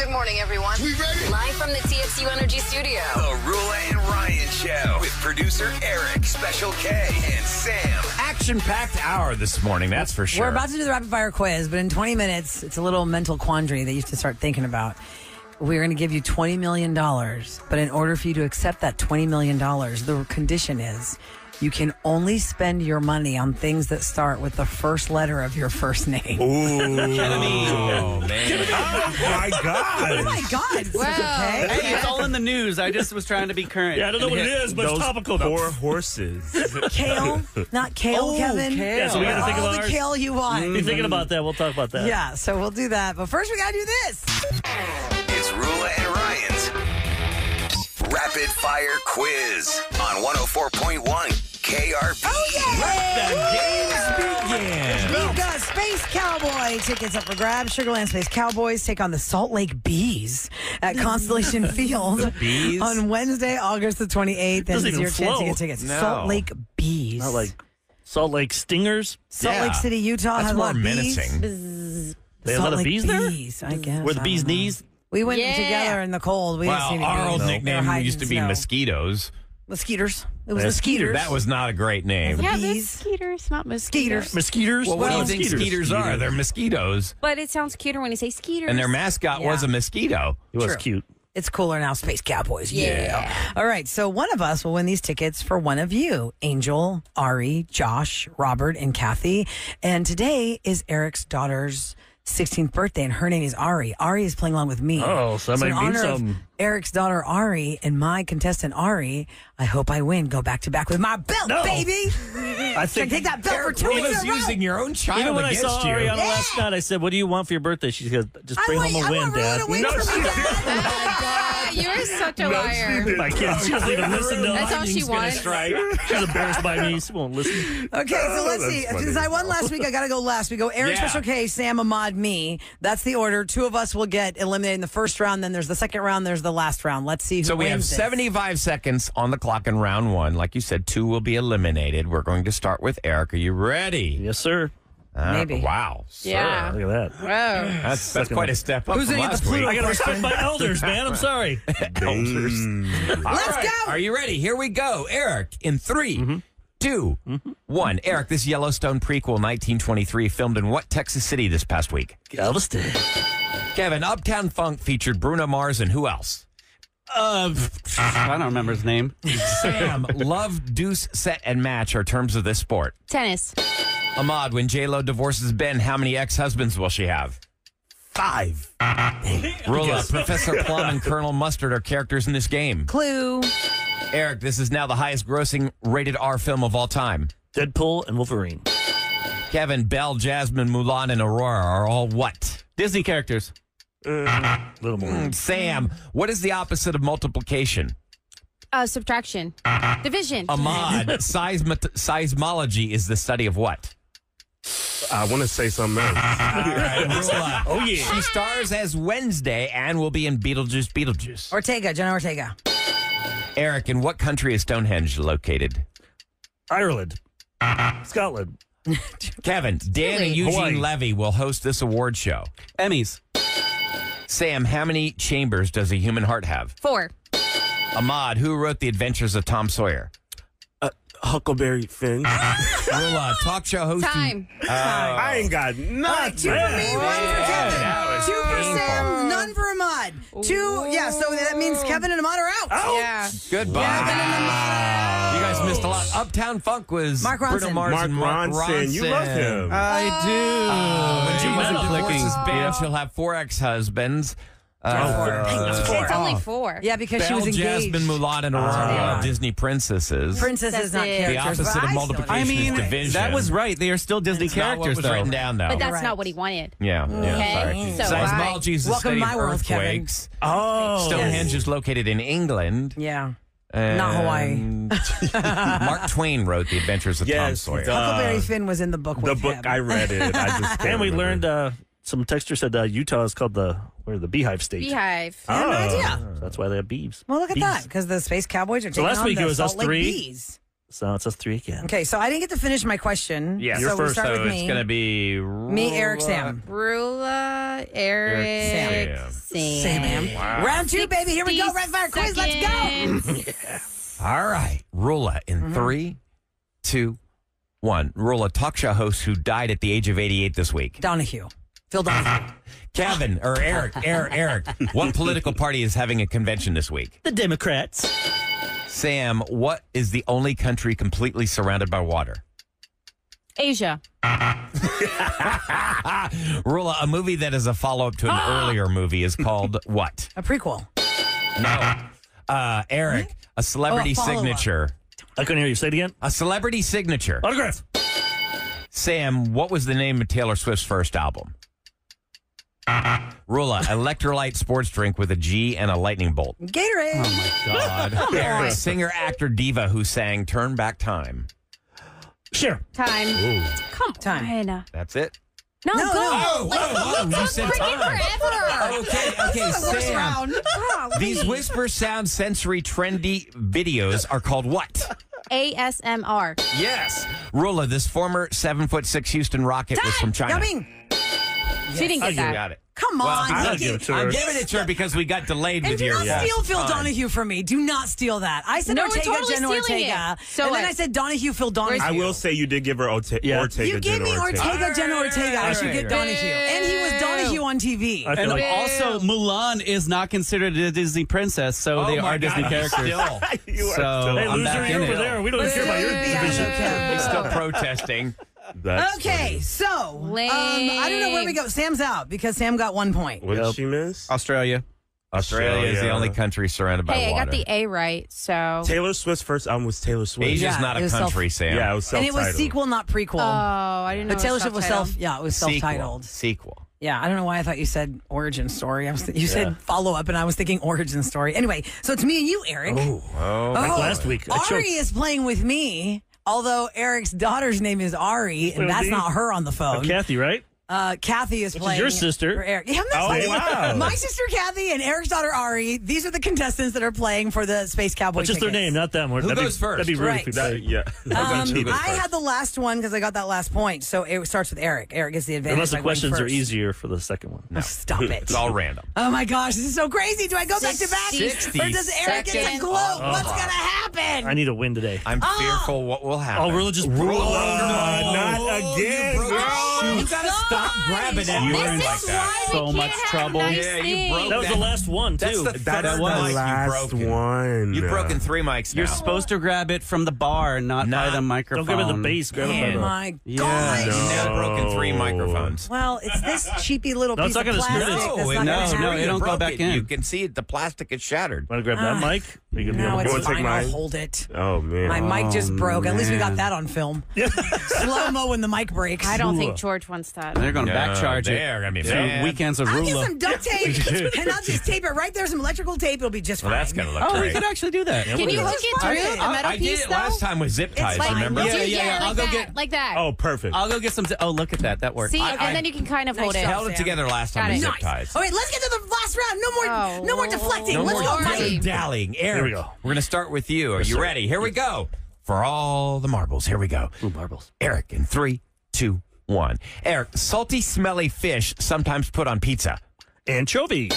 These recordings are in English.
Good morning, everyone. We ready? Live from the TXU Energy Studio. The Roula and Ryan Show with producer Eric, Special K, and Sam. Action-packed hour this morning, that's for sure. We're about to do the rapid fire quiz, but in 20 minutes, it's a little mental quandary that you have to start thinking about. We're going to give you $20 million, but in order for you to accept that $20 million, the condition is you can only spend your money on things that start with the first letter of your first name. Oh, man. Oh, my God. Oh, my God. Wow. Okay. Hey, it's all in the news. I just was trying to be current. Yeah, I don't know what it is, but it's topical. 4 horses. Kale, not kale, Kevin. Kale. Yeah, so we got to think of All the ours. kale you want. Be thinking about that. We'll talk about that. Yeah, so we'll do that. But first, we got to do this. It's Roula and Ryan's Rapid Fire Quiz on 104.1 KRP. Oh, yeah. The games begin. We've got Space Cowboy tickets up for grabs. Sugarland Space Cowboys take on the Salt Lake Bees at Constellation Field Bees? on Wednesday, August the 28th. Doesn't And even your chance to flow. get tickets. No. Salt Lake Bees. Not like Salt Lake Stingers. Salt Yeah. Lake City, Utah That's has a more lot of menacing. bees. They have a Salt lot of Lake bees there? bees, I guess. Were the I bees don't know. knees? We went Yeah. together in the cold. We didn't see Well, any our bees. old They were nickname hiding used to be snow. mosquitoes. Mosquitoes. It was Yeah. mosquitoes. That was not a great name. Yeah, Bees. that's skeeters, not mosquitoes. Mosquitoes? Well, what do you think Mosquitoes. skeeters are? They're mosquitoes. But it sounds cuter when you say skeeters. And their mascot was Yeah. a mosquito. It was True. cute. It's cooler now, Space Cowboys. Yeah. All right, so one of us will win these tickets for one of you. Angel, Ari, Josh, Robert, and Kathy. And today is Eric's daughter's 16th birthday, and her name is Ari. Ari is playing along with me. Oh, so that in might mean honor something. of Eric's daughter, Ari, and my contestant, Ari, I hope I win. Go back-to-back with my belt, No. baby. I Can I think take that belt for Eric 2 weeks was in a row? using your own child even when I against saw you. Ariana last night, I said, "What do you want for your birthday?" She goes, "Just bring home a win, I want Dad." Roula to win for me, Dad. You're such a liar. My kid, she doesn't even listen to That's all she wants. She's embarrassed by me. She won't listen. Okay, so let's see. funny. Since I won last week, I got to go last. We go Eric, Yeah. Special K, Sam, Ahmad, me. That's the order. 2 of us will get eliminated in the first round. Then there's the second round. There's the last round. Let's see who So we have wins this. 75 seconds on the clock in round 1. Like you said, 2 will be eliminated. We're going to start with Eric. Are you ready? Yes, sir. Maybe. Wow. Sir. Yeah. Look at that. Whoa. That's quite a step up Who's from gonna get last the week. I got to respect my elders, man. I'm sorry. Elders. Let's go. Are you ready? Here we go. Eric, in 3, 2, 1. Eric, this Yellowstone prequel, 1923, filmed in what Texas city this past week? Galveston. Kevin, Uptown Funk featured Bruno Mars and who else? Uh, I don't remember his name. Sam, love, deuce, set, and match are terms of this sport. Tennis. Ahmad, when J-Lo divorces Ben, how many ex-husbands will she have? 5. Roula, Professor Plum and Colonel Mustard are characters in this game. Clue. Eric, this is now the highest grossing rated R film of all time. Deadpool and Wolverine. Kevin, Belle, Jasmine, Mulan, and Aurora are all what? Disney characters. Little more. Sam, what is the opposite of multiplication? Subtraction. Division. Ahmad, seismology is the study of what? I want to say something else. Roula. Oh, yeah. She stars as Wednesday and will be in Beetlejuice. Ortega, Jenna Ortega. Eric, in what country is Stonehenge located? Ireland. Scotland. Kevin, Dan and Eugene Hawaii. Levy will host this award show. Emmys. Sam, how many chambers does a human heart have? 4. Ahmad, who wrote The Adventures of Tom Sawyer? Huckleberry Finn. Roula, talk show host. Time. I ain't got nothing. All right, 2 for me, 1 for Kevin. that was 2 for painful. Sam, none for Ahmad. 2, yeah, so that means Kevin and Ahmad are out. Yeah. Goodbye. You guys missed a lot. Uptown Funk was Mark Bruno Ronson. Mars and Mark Ronson. You love him. I do. When she She wasn't wasn't divorces Ben, she'll have 4 ex-husbands. It's only 4. Yeah, because she Belle, was engaged. Jasmine, Mulan, and Aurora are Disney princesses. Princesses, That's not it. The characters. opposite but of I still multiplication I mean, is division. that was right. They are still Disney It's not what characters, was though. written down, though. But that's Right. not what he wanted. Yeah, Okay, sorry. so Seismology is the Welcome study to of my world, Kevin. earthquakes. Oh. Stonehenge is located in England. Yeah. Not Hawaii. Mark Twain wrote The Adventures of Tom Yes, Sawyer. Huckleberry Finn was in the book The with book, him. I read it. I just can't And we remember. learned some texter said Utah is called the Beehive State. Beehive. I have no idea. So that's why they have beeves. Well, look at Bees. that, because the Space Cowboys are taking last on week the it was Salt us Lake 3. Bees. So it's us 3 again. Okay, so I didn't get to finish my question. Yeah, You're so we first, start so with it's me. going to be Me, Eric, Sam. Roula, Eric, Sam. Round 2, baby. Here we go. Rapid fire quiz. Let's go. All right. Roula in 3, 2, 1. Roula, talk show host who died at the age of 88 this week. Donahue. Phil Donahue. Kevin, or Eric. What political party is having a convention this week? The Democrats. Sam, what is the only country completely surrounded by water? Asia. Roula, a movie that is a follow-up to an earlier movie is called what? A prequel. No. Eric, a celebrity follow-up. signature. I couldn't hear you. Say it again. A celebrity signature. Autograph. Sam, what was the name of Taylor Swift's first album? Roula, electrolyte sports drink with a G and a lightning bolt. Gatorade. God. Eric, singer, actor, diva who sang Turn Back Time. Sure. Time. Come Time. on. That's it? No, No, go. no. You said time. Forever. Okay, First Sam. round. These whisper sound sensory trendy videos are called what? ASMR. Yes. Roula, this former 7'6" Houston Rocket was from China. Coming. She didn't get You that. got it. Come on. I'll Nikki. give it to her. I'm giving it to her because we got delayed And with do your not steal Phil time. Donahue from me. Do not steal that. I said No, we're Ortega, totally Jenna stealing Ortega. it. So and then what? I said Donahue, Phil Donahue. I will say you did give her Ortega. You gave me Ortega. Ortega, Jenna Ortega. I should get Donahue. And he was Donahue on TV. I feel And like also, Mulan is not considered a Disney princess, so they are Disney characters. Still, You are So Hey, I'm loser, back you're in over it. there. We don't care about your Yeah, division. okay. he's still protesting. That's Okay, so I don't know where we go. Sam's out because Sam got 1 point. funny. What did she miss? Australia. Australia is the only country surrounded by Hey, I water. got the A right, so. Taylor Swift's first album was Taylor Swift. Asia's Yeah, not it a was country, Sam. Yeah, it was And self-titled. it was sequel, not prequel. Oh, I didn't know. but Taylor it was Swift was self-titled. it was self-titled. Sequel. Yeah, I don't know why I thought you said origin story. You said follow up, and I was thinking origin story. Anyway, so it's me and you, Eric. Oh, Like last week. I choked. Ari is playing with me, although Eric's daughter's name is Ari, and that's not her on the phone. Kathy, right? Kathy is Which is playing. your sister. For Eric. Yeah, Oh, that's wow. My sister Kathy and Eric's daughter Ari. These are the contestants that are playing for the Space Cowboy. But just their tickets. name, not them. Who goes first? That'd be rude Right. if we did. Yeah. I had the last one because I got that last point, so it starts with Eric. Eric gets the advantage. Unless the by going questions are first. easier for the second one. Oh, stop it. It's all random. Oh my gosh, this is so crazy. Do I go back to back? 60 Or does Eric get to seconds. gloat? What's going to happen? I need a win today. I'm fearful what will happen. Oh, Rula just not again, girl. You gotta stop grabbing at You me are This like is that. why we So can't much have trouble. nice Yeah, you things. broke That was the last one, That's too. the That's third the mic last you've broken. one. You've broken 3 mics now. You're supposed to grab it from the bar, not by the Don't microphone. grab it the base. Grab it by Oh the... my Yeah. gosh. You've now broken 3 microphones. Well, it's this cheapy little No, piece it's not of gonna screw plastic. this. that's No, not it gonna no, screw no, you. it don't go broke back it. in. You can see it. The plastic is shattered. Want to grab that mic? Are you gonna be No, able it's to wanna take fine. I'll mine? hold it. Oh, man. My mic just broke. At least we got man. that on film. Slow-mo when the mic breaks. I don't think George wants that. They're going to back charge it. They're gonna be So mad. weekends of I'll get Roula. some duct tape, and I'll just tape it right there. Some electrical tape. It'll be just Well, fine. that's gonna look Oh, we great. could actually do that. Can you hook it through Okay. the metal I did piece, it though? last time with zip ties. fine. Remember? Yeah, Dude, yeah, like I'll go that, get- like that. Oh, perfect. I'll go get some. Oh, look at that. That worked. See, I- and then you can kind of Nice hold it. job. Held it together last time Got with it. zip Nice. ties. All right, let's get to the last round. No more deflecting. No Let's more go, Mike. dallying. Eric, Here we go. We're gonna start with you. Are you ready? Here we go. For all the marbles. Here we go. Ooh, marbles. Eric, in 3, 2, 1. Eric, salty, smelly fish sometimes put on pizza. Anchovies.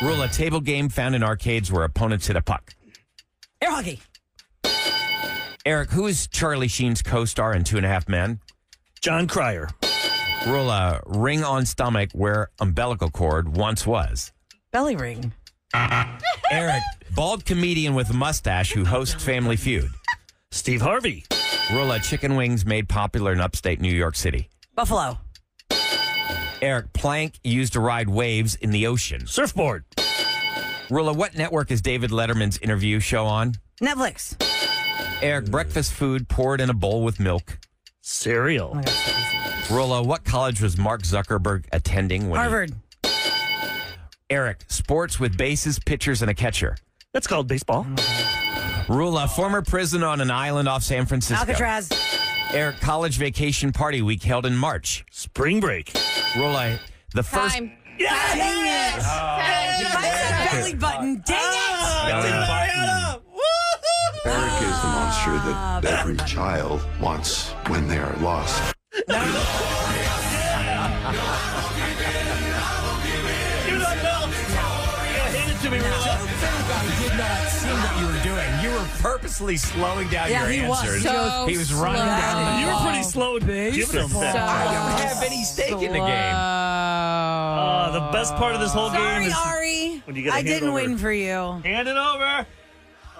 Rule a table game found in arcades where opponents hit a puck. Air hockey. Eric, who is Charlie Sheen's co-star in 2.5 Men? John Cryer. Rule a ring on stomach where umbilical cord once was. Belly ring. Eric, bald comedian with a mustache who hosts Family Feud. Steve Harvey. Rule a chicken wings made popular in upstate New York City. Buffalo. Eric, plank used to ride waves in the ocean. Surfboard. Rula, what network is David Letterman's interview show on? Netflix. Eric, breakfast food poured in a bowl with milk. Cereal. Rula, what college was Mark Zuckerberg attending when Harvard. Eric, sports with bases, pitchers, and a catcher. That's called baseball. Rula, former prison on an island off San Francisco. Alcatraz. Eric, college vacation party week held in March. Spring break. Rula, the first Time. Dang it. I said belly button. Dang it. Eric is the most answer that every child wants when they are lost. I did not see what you were doing. You were purposely slowing down your answers. He was running down. You were pretty slow in giving them that. I don't have any stake in the game. The best part of this whole game is Ari. when you gotta I hand it didn't over. win for you. Hand it over.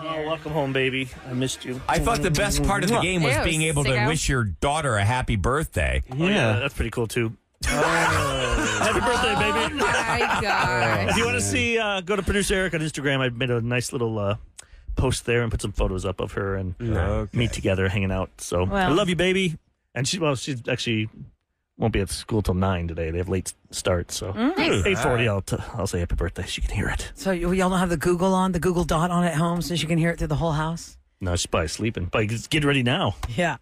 Oh, welcome home, baby. I missed you. I thought the best part of the game was Ew, being able to sicko. wish your daughter a happy birthday. Yeah, that's pretty cool, too. Happy birthday, baby. My God. If you want to see, go to Producer Eric on Instagram. I made a nice little post there and put some photos up of her and me together hanging out. So I love you, baby. And she's actually won't be at school till 9 today. They have late start, so 8:40. I'll say happy birthday. She can hear it. So y'all don't have the Google Dot on at home so she can hear it through the whole house? No, she's probably sleeping. But get ready now. Yeah.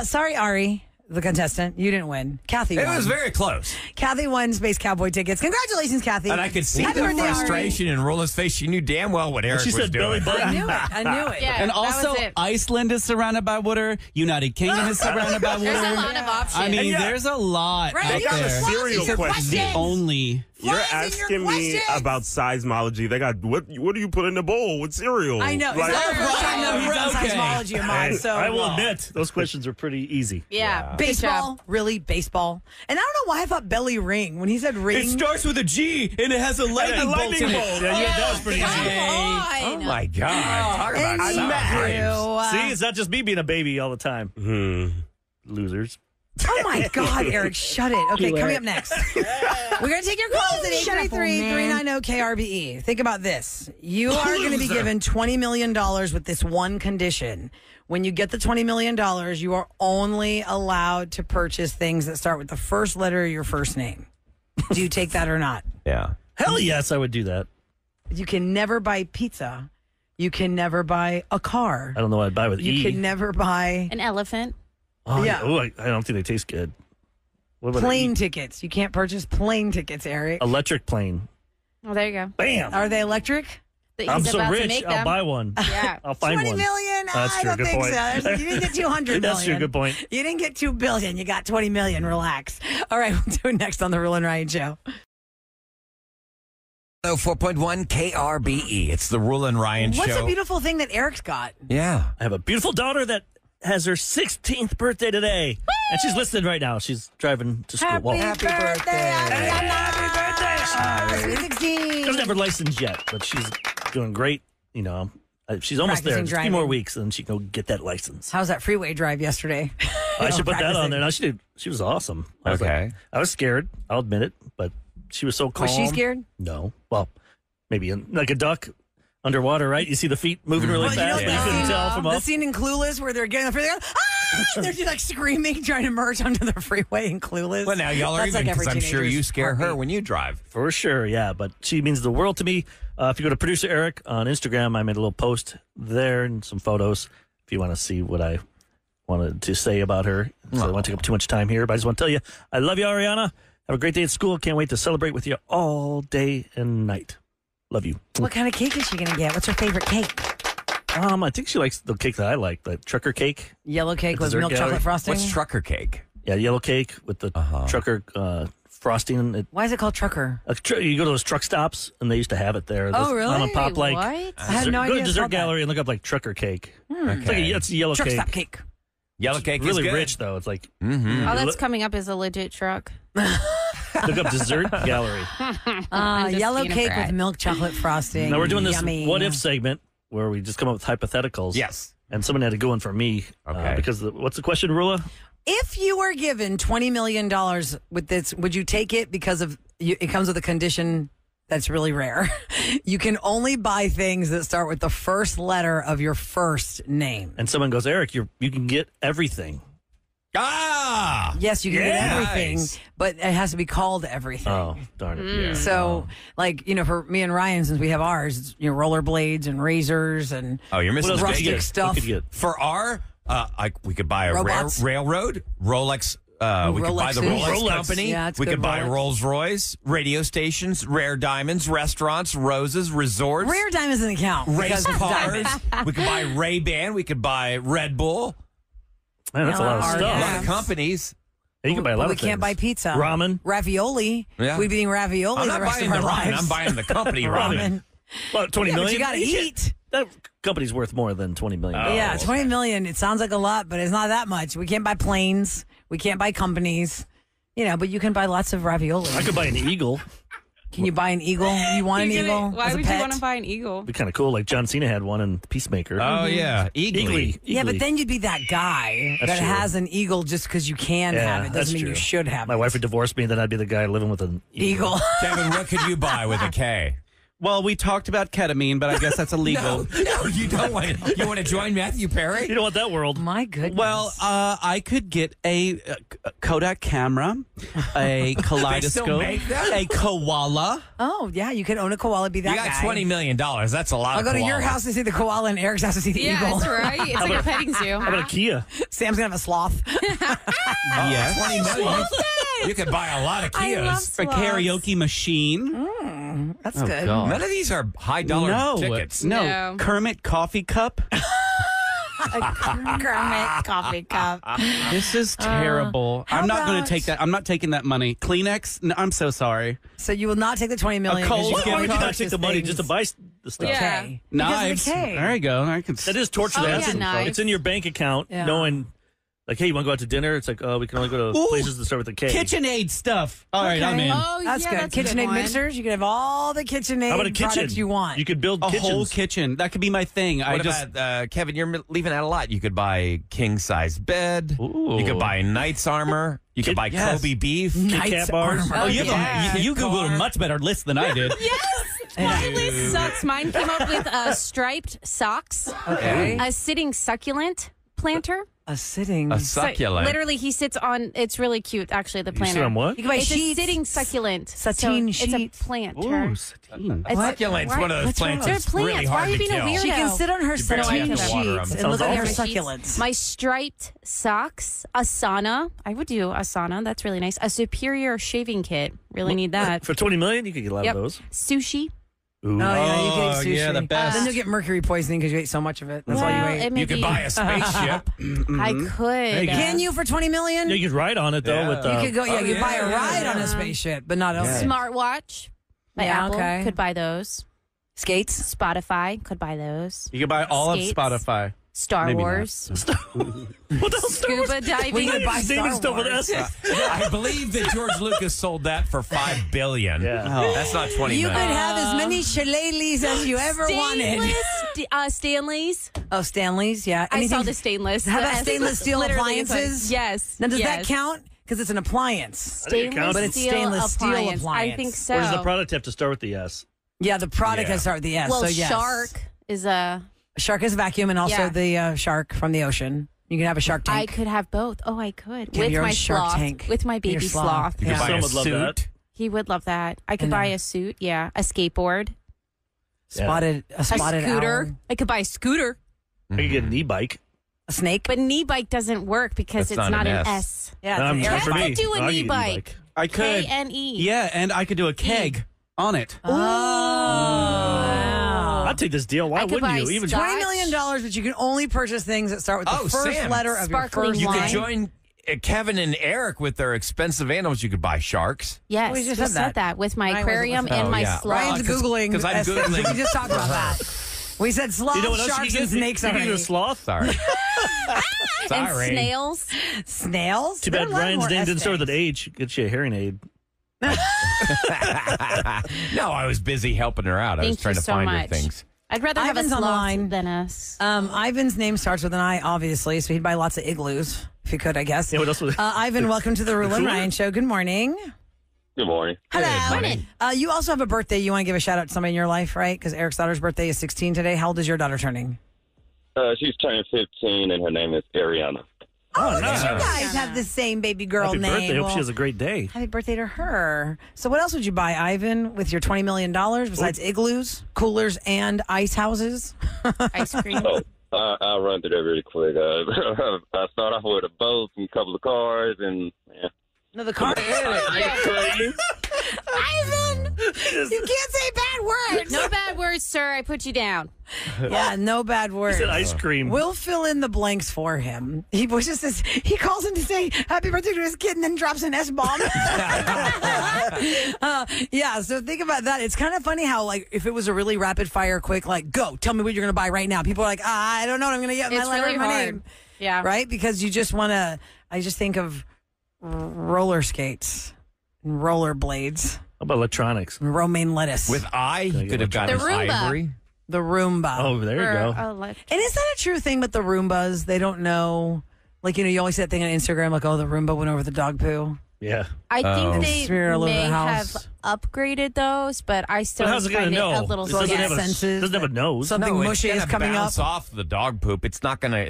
Sorry, Ari, the contestant. You didn't win. Kathy It won. was very close. Kathy won Space Cowboy tickets. Congratulations, Kathy. And I could see Happy the birthday, Ari. frustration in Roula's face. She knew damn well what Eric She was said belly doing. button. I knew it. Yeah, And that also, was it. Iceland is surrounded by water. United Kingdom is surrounded by water. There's a lot of options. I mean, Yeah. there's a lot. Right, out They got a there. cereal Your question. The only. You're Flies in your asking me questions. about seismology. They got what do you put in the bowl with cereal? I know. Like, It's not the first time though he's done Okay. seismology of mine. So I will admit, those questions are pretty easy. Yeah. good baseball, job. really baseball. And I don't know why I thought belly ring when he said ring. It starts with a G and it has a lightning bolt lightning in bolt. it. Yeah, that was pretty easy. Oh, my God. Talk about Thank See, it's not just me being a baby all the time. Losers. Oh my God, Eric, shut it. Okay, coming up next. We're going to take your calls at 833-390-KRBE. Think about this. You are going to be given $20 million with this one condition. When you get the $20 million, you are only allowed to purchase things that start with the first letter of your first name. Do you take that or not? Yeah. Hell yes, I would do that. You can never buy pizza. You can never buy a car. I don't know what I'd buy with You E. can never buy An elephant. Oh, Yeah. Oh, I don't think they taste good. What about plane E? tickets. You can't purchase plane tickets, Eric. Electric plane. Oh, there you go. Bam. Are they electric? I'm He's so about to rich, make I'll them. buy one. Yeah. I'll find 20 one. million? That's I true. don't Good think point. so. You didn't get 200 million. That's true. Good point. You didn't get 2 billion. You got 20 million. Relax. All right, we'll do it next on the Roula and Ryan Show. 4.1 KRBE. It's the Roula and Ryan What's Show. a beautiful thing that Eric's got? Yeah. I have a beautiful daughter that has her 16th birthday today. And she's listening right now. She's driving to school. Happy birthday, Ariana. Happy Sweet 16. She doesn't have her license yet, but she's doing great. You know, she's almost there. Practicing Just a few more driving. weeks, and then she can go get that license. How's that freeway drive yesterday? I should put that Practicing. on there. No, she did. She was awesome. I was Okay. like- I was scared. I'll admit it, but she was so calm. Was she scared? No. Well, maybe like a duck underwater, right? You see the feet moving really Well, you know fast, but you couldn't tell from the up. scene in Clueless where they're getting the freeway, they're just like screaming, trying to merge onto the freeway in Clueless. Well, now y'all are That's even like because every I'm sure you teenager's scare her heartbeat. when you drive. For sure, yeah. But she means the world to me. If you go to Producer Eric on Instagram, I made a little post there and some photos if you want to see what I wanted to say about her. So I don't want to take up too much time here, but I just want to tell you, I love you, Ariana. Have a great day at school. Can't wait to celebrate with you all day and night. Love you. What kind of cake is she going to get? What's her favorite cake? I think she likes the cake that I like, the trucker cake. Yellow cake The with dessert milk gallery. chocolate frosting? What's trucker cake? Yeah, yellow cake with the trucker frosting. Why is it called trucker? You go to those truck stops, and they used to have it there. Oh, Those really? Mom and pop like. What? I had no Go idea. to it's dessert called that. gallery and look up like trucker cake. Okay. It's like it's a yellow Truck cake. stop cake. Yellow cake Really is good. rich though. It's like Mm-hmm. All that's coming up is a legit truck. look up dessert gallery. I'm just Yellow being a cake brat. with milk chocolate frosting. Now we're doing this Yummy. what if segment where we just come up with hypotheticals. Yes. And someone had to go in for me. Okay. Because what's the question, Rula? If you were given $20 million with this, would you take it because of it comes with a condition that's really rare? You can only buy things that start with the first letter of your first name. And someone goes, Eric, you can get everything. Ah! Yes, you can get Nice. everything, but it has to be called everything. Oh, darn it. Yeah. So, like, for me and Ryan, since we have ours, it's, rollerblades and razors and Oh, you're missing What else the could rustic you get? stuff. What could you get? For our, we could buy a Robots. railroad, Rolex We could buy the Rolexes. Rolex Rolex. company. Yeah, it's We good could buy Rolex. Rolls Royce, radio stations, rare diamonds, restaurants, roses, resorts, Rare diamonds doesn't count. race because it's cars. diamonds. We could buy Ray-Ban. We could buy Red Bull. Man, that's a lot of Yeah, A stuff. lot of companies. You can buy a lot But we of things. can't buy pizza. Ramen. Ravioli. Yeah. We'd be eating ravioli I'm the not rest buying of the our ramen. lives. I'm buying the company ramen. About 20 Yeah, but million. you gotta can't- eat. That company's worth more than 20 million. Yeah, 20 million. It sounds like a lot, but it's not that much. We can't buy planes. We can't buy companies. But you can buy lots of ravioli. I could buy an eagle. Can you buy an eagle? You want an eagle? Why as a would pet? you want to buy an eagle? It'd be kind of cool. Like John Cena had one in Peacemaker. Oh, yeah. Eagly. Yeah, but Eagly. then you'd be that guy That's that true. has an eagle just because you can Yeah, have it. that's Doesn't mean true. you should have My it. wife would divorce me, then I'd be the guy living with an Eagle. Kevin, what could you buy with a K? Well, we talked about ketamine, but I guess that's illegal. No, you don't want to. You want to join Matthew Perry? You don't want that world. My goodness. Well, I could get a Kodak camera, a kaleidoscope, make them? a koala. oh, yeah, you could own a koala, be that You got guy. $20 million. That's a lot I'll of go to your koalas. house to see the koala and Eric's house to see the Yeah, eagle. that's right. It's like a petting zoo. How about a Kia? Sam's going to have a sloth. Yes. $20 million. You could buy a lot of I love Kias. A karaoke machine. That's good. God. None of these are high dollar No, tickets. no. No. Kermit coffee cup. Kermit coffee cup. This is terrible. I'm not going about- to take that. I'm not taking that money. Kleenex. No, I'm so sorry. So you will not take the $20 million. A because Kohl's you Why can't would you not purchase take the money just to buy the stuff? Yeah. K. Knives. Because of the K. There you go. I can. That is torture. Oh, That's yeah, in, knives. it's in your bank account, Yeah. knowing, like, hey, you want to go out to dinner? It's like, oh, we can only go to Ooh. places that start with a K. KitchenAid stuff. All right, I'm Okay. in. Oh, That's yeah, good. that's a KitchenAid one. mixers. You can have all the KitchenAid How about a kitchen? products you want. You could build A kitchens. whole kitchen. That could be my thing. What about, Kevin, you're leaving out a lot. You could buy king-size bed. Ooh. You could buy Knight's Armor. You could buy Yes. Kobe beef. Knights Cat bars. Armor. Oh, you, Yeah. have you Googled a much better list than I did. My list sucks. Mine came up with striped socks, Okay. a sitting succulent planter. A sitting. A So, succulent. literally, he sits on. It's really cute, actually. The You planter. sit on what? You can buy It's sheets. a sitting succulent. Sateen so sheet. It's a planter. Ooh, satine. It's Succulent's one of those What's wrong plants with that's They're really plants. Why hard are you to being a kill. weirdo? She can sit on her You barely sateen have to water 'em. sheets and Sounds look at her awful. succulents. My striped socks, a sauna. I would do a sauna. That's really nice. A superior shaving kit. Really need that. For 20 million, you could get a lot Yep. of those. Sushi. Ooh. Oh, yeah, you can Oh, eat sushi. yeah, the best. Then you'll get mercury poisoning because you ate so much of it. That's all you ate. it may You could be- buy a spaceship. I could. Can you for $20 million? Yeah, you could ride on it, though. Yeah. With, You could go. Yeah, Oh, you buy a yeah. ride on a spaceship, but not own it. Smartwatch by Yeah, Apple. okay. Could buy those. Skates. Spotify. Could buy those. You can buy all Skates. of Spotify. Star Maybe not. Wars. what the hell? Scuba diving. You could buy He's naming Star stuff with Wars. S. I believe that George Lucas sold that for $5 billion. Yeah. Oh. That's not 20 You could million. have as many shillelaghs as you ever wanted. Stanley's. Oh, Stanley's, yeah. I saw Anything- the stainless. How about Yes. stainless steel Literally, it's like- appliances? Yes. Now, does that yes. count? Because it's an appliance. Stainless count. But it's steel stainless steel appliance. I appliance. think so. Or does the product have to start with the S? Yeah, the product Yeah. has started with the S. well, so yes. shark is a. Shark is a vacuum, and also Yeah. the shark from the ocean. You can have a shark I tank. could have both. Oh, I could You have with your own my Shark sloth. Tank. With my Your baby sloth. sloth. You could Yeah. buy Some a would love suit. that. He would love that. I could And buy a- a suit. Yeah, a skateboard, Spotted a a spotted scooter. owl. I could buy a scooter, I could get an e-bike. A snake. but knee bike doesn't work because That's it's not not an an S. S. Yeah, it's an Not for Kevin me. could do an I'll get an e-bike. I could. K-N-E. Yeah, and I could do a keg on it. Oh. Wow. I'd take this deal. Why I could wouldn't buy you? Even stock. $20 million, but you can only purchase things that start with the Oh, first Sam. letter of your Sparkling first You line. could join Kevin and Eric with their expensive animals. You could buy sharks. Yes, We we just said said that. with my Ryan aquarium wasn't and listening. my Oh, yeah. sloth. Ryan's Googling. 'cause I'm S things. Googling We just talked about that. We said sloth, You know what else sharks, you and can get? snakes You can already. get a sloth. Sorry. and Sorry. snails. Snails? Too There are bad a lot Ryan's more name S didn't start with an things. H. Get you a hearing aid. No, I was busy helping her out. I was Thank trying you to so find much. her things. I'd rather have a Ivan's on the sloth line. than us. Ivan's name starts with an I, obviously, so he'd buy lots of igloos if he could, I guess. Yeah, what else would Ivan, welcome to the Roula and cooler? Ryan Show. Good morning. Good morning. Hello. morning. You also have a birthday. You want to give a shout out to somebody in your life, right? Because Eric's daughter's birthday is 16 today. How old is your daughter turning? She's turning 15, and her name is Ariana. Oh, nice. You guys have the same baby girl Happy name. birthday. Hope Well, she has a great day. happy birthday to her. So what else would you buy, Ivan, with your $20 million besides igloos, coolers, and ice houses? Ice cream. Oh, I'll run through that really quick. I start off with a boat and a couple of cars, and No, the car. ice cream. Ivan, you can't say bad words. No bad words, sir. I put you down. Yeah, no bad words. He said ice cream. We'll fill in the blanks for him. He just says he calls in to say happy birthday to his kid and then drops an S-bomb. Yeah, so think about that. It's kind of funny how, like, if it was a really rapid fire, quick, like, go, tell me what you're going to buy right now. People are like, I don't know what I'm going to get. It's really my hard. name. Yeah. Right? Because you just want to, I just think of roller skates and roller blades How about electronics? and romaine lettuce. With he could have gotten The Roomba. ivory. the Roomba. Oh, there you go. And is that a true thing with the Roombas? They don't know. Like, you know, you always see that thing on Instagram, like, oh, the Roomba went over the dog poo. Yeah. I think they Smear all over may the house. have upgraded those, but I still But how's it find gonna it know? a little It doesn't have a- senses. doesn't have a nose. Something No, mushy it's is coming up. bounce off the dog poop. It's not gonna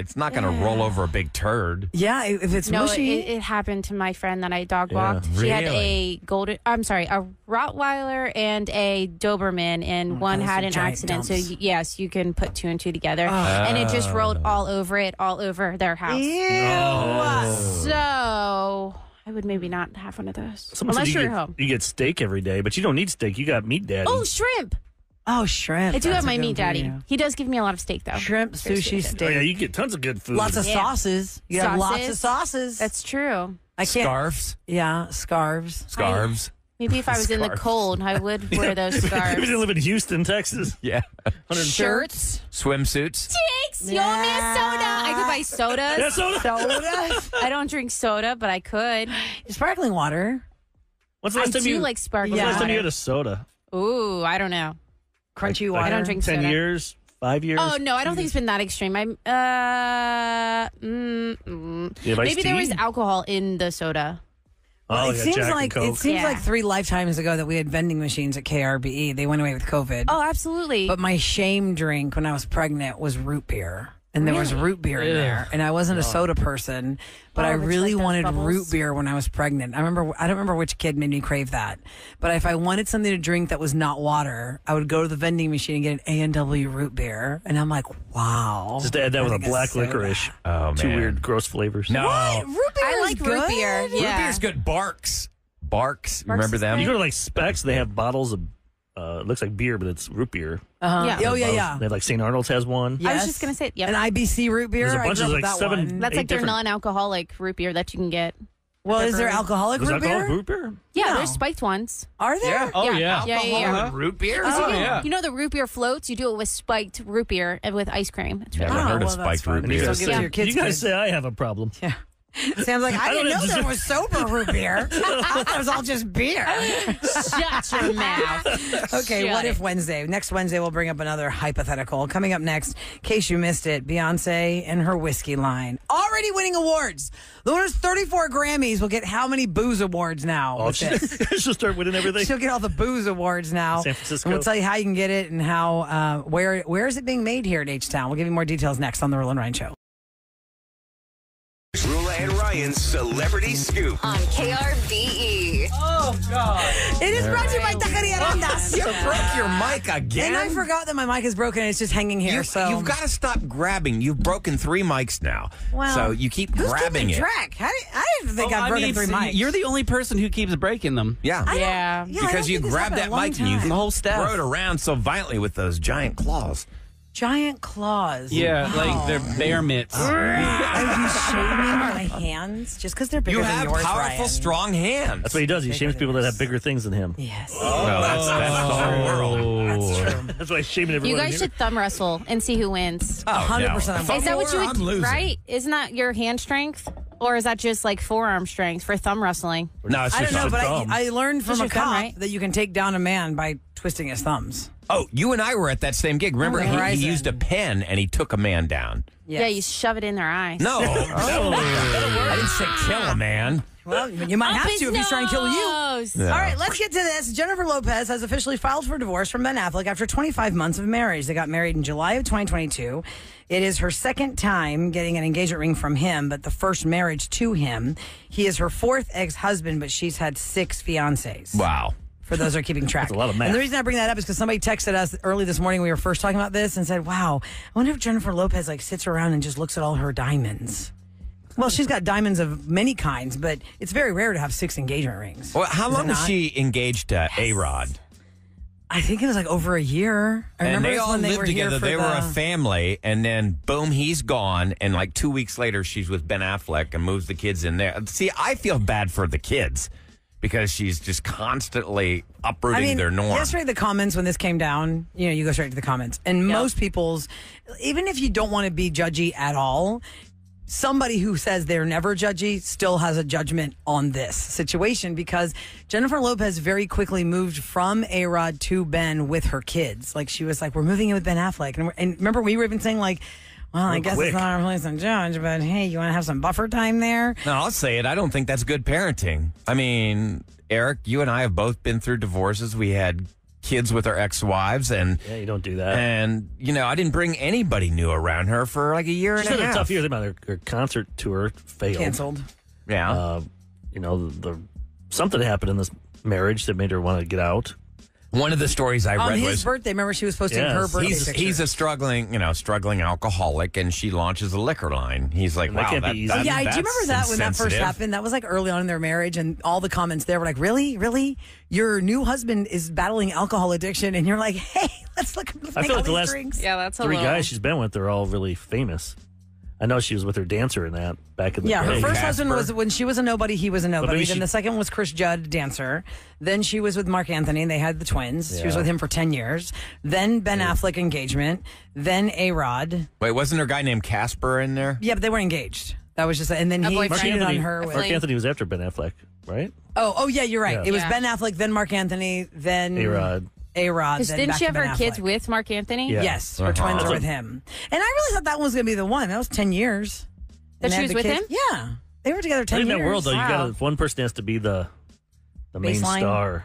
roll over a big turd. Yeah, if it's No, mushy. it happened to my friend that I dog walked. Yeah. She had Really? a Rottweiler and a Doberman, and one those had are an giant accident. dumps. So yes, you can put two and two together, and it just rolled all over their house. Ew. So I would maybe not have one of those Someone said unless you you're get, home. you get steak every day, but you don't need steak. You got meat daddy. Oh, shrimp! Oh, shrimp. I do That's have a my good meat one for daddy. you. He does give me a lot of steak though. Shrimp, sushi, Appreciate it. steak. Oh, yeah, you get tons of good food. Lots of Yeah. sauces. You have lots of Sauces. sauces. That's true. I can't. Scarves. Yeah, scarves. Scarves. Maybe if I was in the Scarves. cold, I would wear those Maybe scarves. they live in Houston, Texas. Yeah. Shirts. Swimsuits. Jinx, you owe me a soda. I could buy sodas. Yeah, soda. Soda. I don't drink soda, but I could. Sparkling water. When's the I last time do you like sparkling When's the last time you water. had a soda? Ooh, I don't know. Crunchy water. I don't drink 10 soda. years? 5 years? Oh no, I don't think it's been that extreme. You have iced Maybe there tea? was alcohol in the soda. Oh, it yeah, seems Jack and like Coke. it seems Yeah. like 3 lifetimes ago that we had vending machines at KRBE. They went away with COVID. Oh, absolutely. But my shame drink when I was pregnant was root beer. And there was root beer in there. And I wasn't a soda person, but I Oh, it's really like those wanted bubbles. root beer when I was pregnant. I don't remember which kid made me crave that. But if I wanted something to drink that was not water, I would go to the vending machine and get an A&W root beer. And I'm like, wow. Just add that I with a think black soda. licorice. Oh, Two man. weird, gross flavors. No. What? Root beer I is like root good? beer. Root Yeah. beer's good. Barks. Remember is them? You go to like Specs, they have bottles of, it looks like beer, but it's root beer. Yeah. Oh, yeah. They have like St. Arnold's has one. I was Yes. just gonna say, yep. An IBC root beer. There's a I bunch grew of up like with that 7. one. That's 8 like their different- non-alcoholic root beer that you can get. Well, is there alcoholic There's root alcohol beer? root beer? Yeah, No. there's spiked ones. Are there? Oh, Yeah. yeah. Yeah, yeah, yeah. And root beer? You know the root beer floats? You do it with spiked root beer and with ice cream. It's really Never Oh, heard of well, that's spiked fun. root And you beer. guys, Give it to say, your kids, you guys kids. say I have a problem. Yeah. Sam's like, I didn't know just- there was sober root beer. I thought it was all just beer. Shut your mouth. Okay, Shut what if it. Wednesday? Next Wednesday, we'll bring up another hypothetical. Coming up next, in case you missed it, Beyonce and her whiskey line. Already winning awards. The winner's 34 Grammys will get how many booze awards now? Oh, with this? she'll start winning everything. She'll get all the booze awards now. San Francisco. And we'll tell you how you can get it and how where is it being made here at H-Town. We'll give you more details next on The Roula and Ryan Show. Roula and Ryan's Celebrity Scoop. On KRBE. It is brought to you by Taqueria Rondas. You broke your mic again? And I forgot that my mic is broken and it's just hanging here. You've got to stop grabbing. You've broken 3 mics now. Well, so you keep who's grabbing keeping it. track? I didn't think I've broken 3 mics. You're the only person who keeps breaking them. Yeah. Yeah. Yeah, I because don't you think this grab happened that in a long mic and you time. The whole staff. throw it around so violently with those giant claws. Giant claws. Yeah, like they're bear mitts. Are you shaming my hands just because they're bigger You than have yours, powerful, Ryan? strong hands. That's what he does. He shames people that have bigger things than him. Yes. Well, that's the whole world. That's true. That's why he's shaming everyone. You in guys here. should thumb wrestle and see who wins. 100% I'm Is that what you would I'm do? losing. Right? Isn't that your hand strength? Or is that just like forearm strength for thumb wrestling? No, it's I just don't know, a but thumb. I learned from Just a your thumb, cop right? that you can take down a man by twisting his thumbs. Oh, you and I were at that same gig. Remember, he Horizon. used a pen and he took a man down. Yes. Yeah, you shove it in their eyes. No. I didn't say kill a man. Well, you might have to if he's trying to kill you. Nose. Yeah. All right, let's get to this. Jennifer Lopez has officially filed for divorce from Ben Affleck after 25 months of marriage. They got married in July of 2022. It is her second time getting an engagement ring from him, but the first marriage to him. He is her 4th ex-husband, but she's had 6 fiancés. Wow. for those who are keeping track. That's a lot of math. And the reason I bring that up is because somebody texted us early this morning. We were first talking about this and said, wow, I wonder if Jennifer Lopez like sits around and just looks at all her diamonds. Well, she's got diamonds of many kinds, but it's very rare to have 6 engagement rings. Well, how Is it long was not? she engaged to A-Rod? I think it was like over a year. I And remember they it was all when lived were here together. for They were a the- family, and then boom, he's gone. And like 2 weeks later, she's with Ben Affleck and moves the kids in there. See, I feel bad for the kids because she's just constantly uprooting their norm. Yesterday, the comments when this came down, you go straight to the comments. And most people's, even if you don't want to be judgy at all, somebody who says they're never judgy still has a judgment on this situation because Jennifer Lopez very quickly moved from A-Rod to Ben with her kids. Like she was like, we're moving in with Ben Affleck. And remember, we were even saying like, well, I guess it's not our place to judge, but hey, you want to have some buffer time there? No, I'll say it. I don't think that's good parenting. I mean, Eric, you and I have both been through divorces. We had kids with our ex-wives, and Yeah, you don't do that. And I didn't bring anybody new around her for like a year She's and a had half. a tough year. About her concert tour failed. Canceled. Yeah. Something happened in this marriage that made her want to get out. One of the stories I On read his was birthday, remember she was posting her birthday picture. he's a struggling alcoholic, and she launches a liquor line. He's like, And that wow, can't be that, easy. that, Yeah, do you that's remember that when that first insensitive. happened? That was like early on in their marriage, and all the comments there were like, "Really, really, your new husband is battling alcohol addiction," and you're like, "Hey, let's look at I feel like the last drinks." Yeah, that's a 3 little. guys she's been with, they're all really famous. I know she was with her dancer in that back in the Yeah, her day. first husband was when she was a nobody, he was a nobody. maybe Then she- the second was Chris Judd, dancer. Then she was with Mark Anthony, and they had the twins. She was Yeah. with him for 10 years. Then Ben Affleck engagement. Then A-Rod. Wait, wasn't there a guy named Casper in there? Yeah, but they weren't engaged. That was just, and then A he boyfriend. cheated on her. Mark With, Anthony was after Ben Affleck, right? oh, yeah, you're right. Yeah. It was Yeah. Ben Affleck, then Mark Anthony, then A-Rod. A-Rod. Because then didn't back she to have Ben her kids Affleck. with Mark Anthony? Yeah. Yes, her twins are Uh-huh. with him. And I really thought that one was going to be the one. That was 10 years. That And she they was had with the him? kids. Yeah. They were together 10 In years. that world, though, Wow. you got one person has to be the main Baseline. star.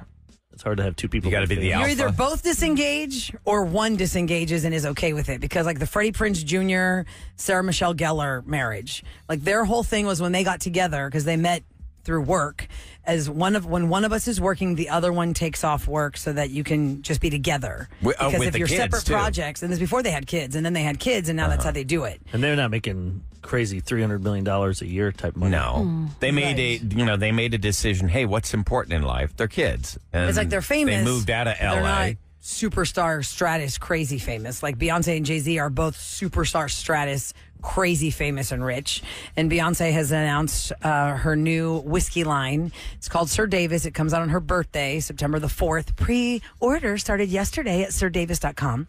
It's hard to have 2 people. You gotta be the famous. You're either Alpha. both disengage or one disengages and is okay with it. Because like the Freddie Prinze Jr., Sarah Michelle Gellar marriage, like their whole thing was when they got together because they met through work. As when one of us is working, the other one takes off work so that you can just be together. Because with if the you're kids, separate too. projects, and this before they had kids, and then they had kids, and now that's how they do it. And they're not making crazy $300 million a year type money. No, they made Right. they made a decision. Hey, what's important in life? Their kids. And It's like they're famous. They moved out of They're not L.A. superstar stratus crazy famous. Like Beyonce and Jay-Z are both superstar stratus crazy famous and rich. And Beyonce has announced her new whiskey line. It's called Sir Davis. It comes out on her birthday, September the 4th. Pre-order started yesterday at sirdavis.com.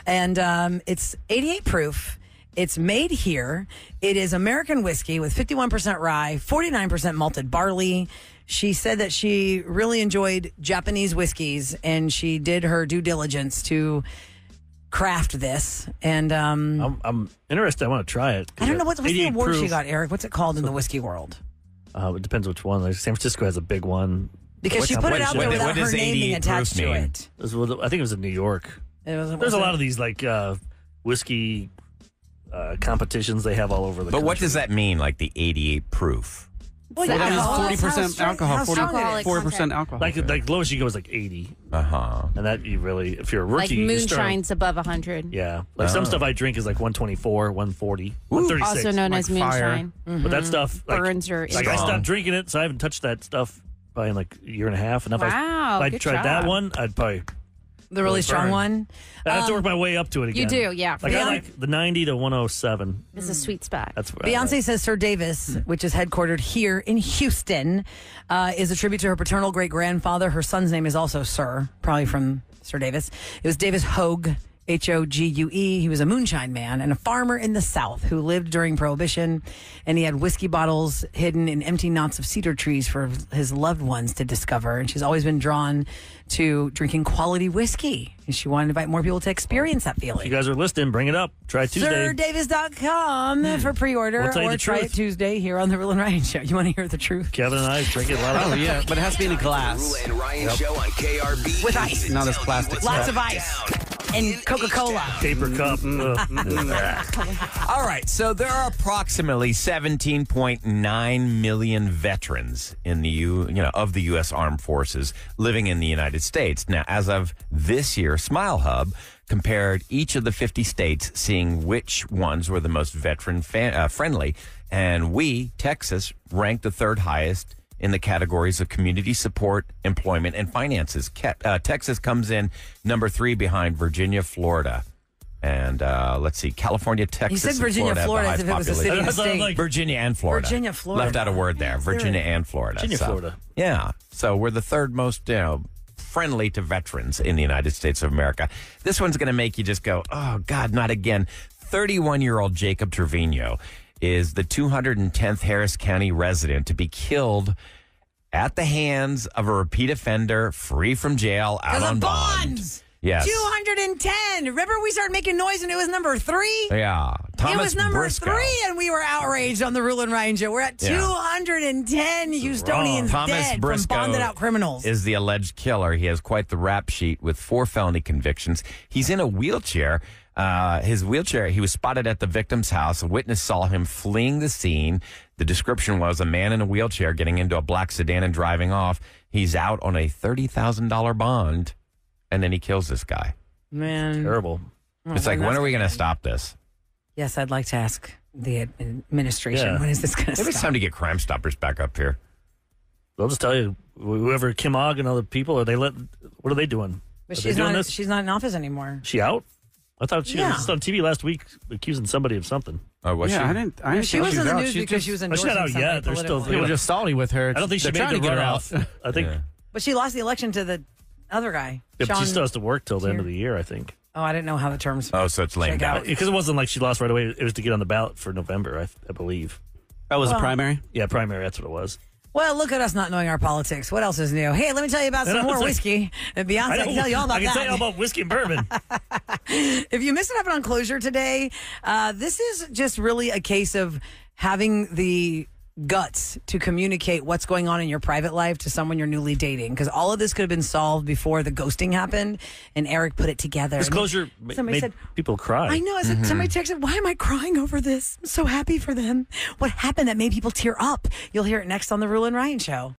And it's 88 proof. It's made here. It is American whiskey with 51% rye, 49% malted barley. She said that she really enjoyed Japanese whiskeys and she did her due diligence to craft this. And I'm interested. I want to try it. I don't know what's the 88 award she proof. got, Eric. What's it called in the whiskey world? It depends which one. Like San Francisco has a big one. Because she put it out there what without does her name being 88 proof attached to mean? it. I think it was in New York. It There's a lot of these like whiskey competitions they have all over the But country. what does that mean? Like the 88 proof? Well, That yeah, is how 40% strong- alcohol, how strong it is. Alcoholic 40% alcohol. Like lowest you go is like 80, Uh-huh. and that you really, if you're a Like rookie, you start- moonshine's above 100. Yeah, like some stuff I drink is like 124, 140, 136. Also known like as fire. moonshine. But that stuff like, Burns your like I strong. stopped drinking it, so I haven't touched that stuff probably in like a year and a half. And if Wow, I good tried that job. one, I'd probably The really strong burn. one. I have to work my way up to it again. You do, yeah. Like I Beyonce- like the 90 to 107. It's a sweet spot. That's what I Beyonce like. says Sir Davis, which is headquartered here in Houston, is a tribute to her paternal great grandfather. Her son's name is also Sir, probably from Sir Davis. It was Davis Hogue, Hogue. He was a moonshine man and a farmer in the South who lived during Prohibition, and he had whiskey bottles hidden in empty knots of cedar trees for his loved ones to discover. And she's always been drawn to drinking quality whiskey, and she wanted to invite more people to experience that If feeling. you guys are listening, bring it up. Try Tuesday. SirDavis.com for pre-order, We'll tell you or the try truth. it Tuesday here on the Roula and Ryan Show. You want to hear the truth? Kevin and I drink it a lot of Oh, yeah, but it has to be in a glass. Roula and Ryan show on KRB. With ice. Not as plastic. Lots of ice. Down. and Coca-Cola. Paper cup. All right, so there are approximately 17.9 million veterans in the of the U.S. Armed Forces living in the United States. Now, as of this year, Smile Hub compared each of the 50 states, seeing which ones were the most veteran friendly, and Texas, ranked the third highest in the categories of community support, employment, and finances. Texas comes in number 3 behind Virginia, Florida. And let's see, California, Texas, You said Virginia, Florida as if it was a city and a state. Virginia and Florida. Virginia, Florida. Left out a word there. Virginia and Florida. Virginia, Florida. Yeah. So we're the third most, friendly to veterans in the United States of America. This one's going to make you just go, oh, God, not again. 31-year-old Jacob Trevino is the 210th Harris County resident to be killed at the hands of a repeat offender, free from jail, out on bond. Yes. 210. Remember we started making noise and it was number 3? Yeah. It was number 3 and we were outraged on the Roula and Ryan show. We're at 210 Houstonians dead from bonded out criminals. Is the alleged killer. He has quite the rap sheet with 4 felony convictions. He's in a wheelchair. His wheelchair, he was spotted at the victim's house. A witness saw him fleeing the scene. The description was a man in a wheelchair getting into a black sedan and driving off. He's out on a $30,000 bond. And then he kills this guy. Man. Terrible. It's like, when are we going to stop this? Yes, I'd like to ask the administration, when is this going to stop? Maybe it's time to get Crime Stoppers back up here. I'll just tell you, whoever Kim Og and other people, what are they doing? But she's not in office anymore. She out? I thought she was on TV last week accusing somebody of something. Oh, was she? I didn't. She was in the news because she was endorsing she's not out somebody yet. They're still People just salty with her. I don't think she They're made trying to the get her runoff. out. I think. But she lost the election to the other guy. Yeah, but she Sean still has to work till the end of the year, I think. Oh, I didn't know how the terms. Oh, so it's lame out. Because it wasn't like she lost right away. It was to get on the ballot for November, I believe. That was a primary? Yeah, primary. That's what it was. Well, look at us not knowing our politics. What else is new? Hey, let me tell you about some more whiskey. And Beyonce can tell you all about that. I can tell you all about whiskey and bourbon. If you missed it up on Closure today, this is just really a case of having the guts to communicate what's going on in your private life to someone you're newly dating, because all of this could have been solved before the ghosting happened, and Eric put it together. Disclosure made people cry. I know. Somebody texted, why am I crying over this? I'm so happy for them. What happened that made people tear up? You'll hear it next on the Roula and Ryan show.